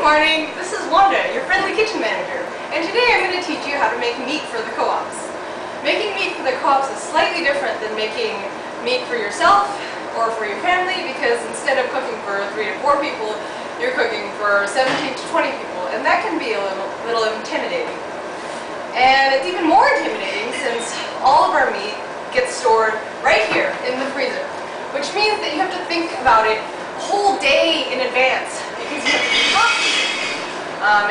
morning, this is Wanda, your friendly kitchen manager, and today I'm going to teach you how to make meat for the co-ops. Making meat for the co-ops is slightly different than making meat for yourself or for your family, because instead of cooking for 3 to 4 people, you're cooking for 17 to 20 people, and that can be a little intimidating. And it's even more intimidating since all of our meat gets stored right here in the freezer, which means that you have to think about it a whole day in advance because you have to defrost it,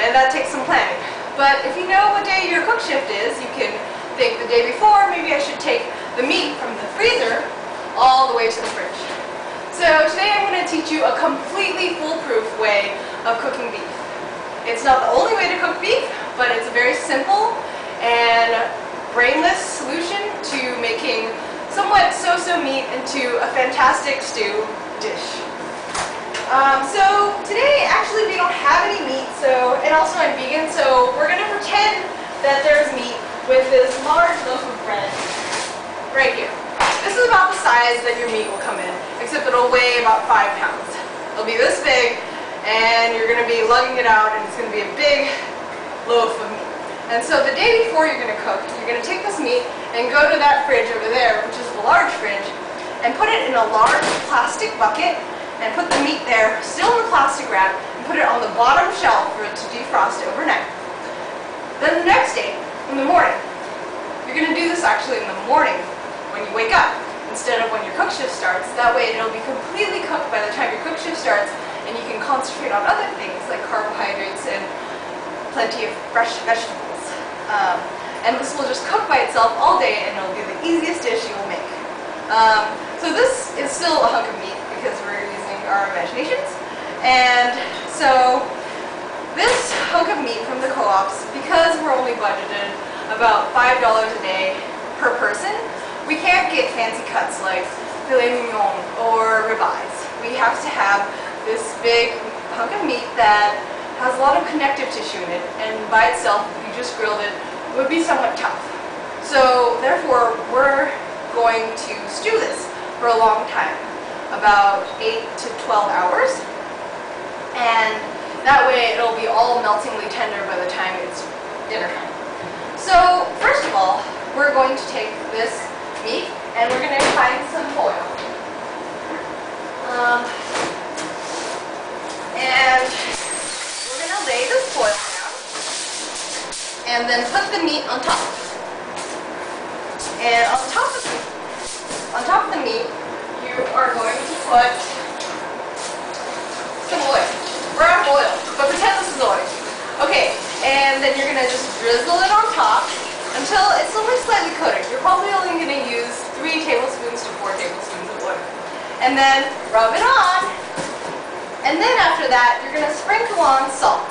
and that takes some planning. But if you know what day your cook shift is, you can think the day before, maybe I should take the meat from the freezer all the way to the fridge. So today I'm going to teach you a completely foolproof way of cooking beef. It's not the only way to cook beef, but it's a very simple and brainless solution to making somewhat so-so meat into a fantastic stew dish. So today actually we don't have any meat, and also I'm vegan, so we're going to pretend that there's meat with this large loaf of bread right here. This is about the size that your meat will come in, except it'll weigh about 5 pounds. It'll be this big, and you're going to be lugging it out, and it's going to be a big loaf of meat. And so the day before you're going to cook, you're going to take this meat and go to that fridge over there, which is the large fridge, and put it in a large plastic bucket, and put the meat there, still in the plastic wrap, and put it on the bottom shelf for it to defrost overnight. Then the next day, in the morning, you're going to do this actually in the morning when you wake up, instead of when your cook shift starts. That way it'll be completely cooked by the time your cook shift starts, and you can concentrate on other things like carbohydrates and plenty of fresh vegetables. And this will just cook by itself all day, and it'll be the easiest dish you will make. So this is still a hunk of meat because we're using our imaginations. And so this hunk of meat from the co-ops, because we're only budgeted about $5 a day per person, we can't get fancy cuts like filet mignon or ribeyes. We have to have this big hunk of meat that has a lot of connective tissue in it, and by itself, if you just grilled it, it would be somewhat tough. So therefore, we're going to stew this for a long time, about 8 to 12 hours, and that way it'll be all meltingly tender by the time it's dinner time. So first of all, we're going to take this meat and we're going to find some foil. And we're going to lay this foil down and then put the meat on top. And on top of the meat, you are going to put some oil. We're out of oil, but pretend this is oil. Okay, and then you're going to just drizzle it on top until it's only slightly coated. You're probably only going to use 3 tablespoons to 4 tablespoons of oil. And then rub it on. And then after that, you're going to sprinkle on salt.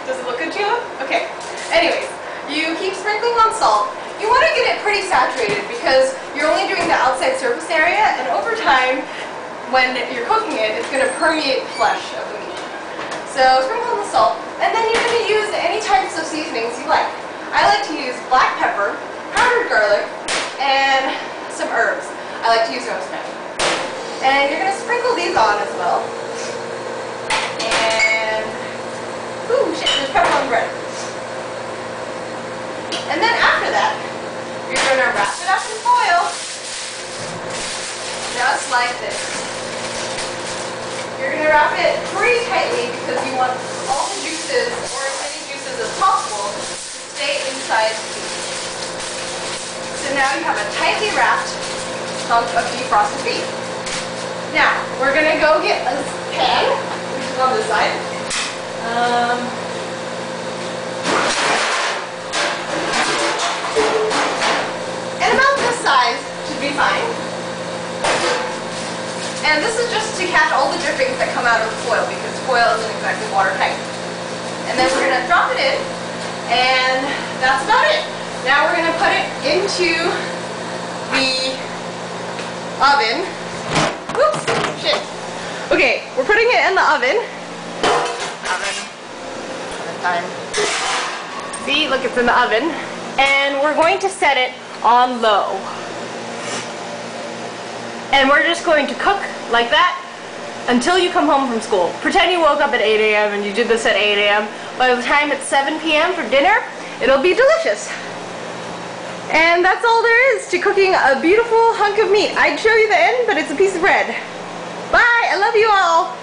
Does it look good to you? Okay. Anyways, you keep sprinkling on salt. You want to get it pretty saturated because you're only doing the outside surface area, and over time, when you're cooking it, it's going to permeate the flesh of the meat. So sprinkle on the salt, and then you're going to use any types of seasonings you like. I like to use black pepper, powdered garlic, and some herbs. I like to use rosemary. And you're going to sprinkle these on as well. And, ooh, shit, there's pepper on the bread. And then after that, you're going to wrap it up in foil, just like this. You're going to wrap it pretty tightly because you want all the juices, or as many juices as possible, to stay inside the beef. So now you have a tightly wrapped chunk of defrosted beef. Now, we're going to go get a pan, which is on this side. And about this size should be fine. And this is just to catch all the drippings that come out of the foil, because foil isn't exactly watertight. And then we're going to drop it in, and that's about it. Now we're going to put it into the oven. Whoops, shit. Okay, we're putting it in the oven. Oven time. See, look, it's in the oven. And we're going to set it on low. And we're just going to cook like that until you come home from school. Pretend you woke up at 8 a.m. and you did this at 8 a.m. By the time it's 7 p.m. for dinner, it'll be delicious. And that's all there is to cooking a beautiful hunk of meat. I'd show you the end, but it's a piece of bread. Bye! I love you all!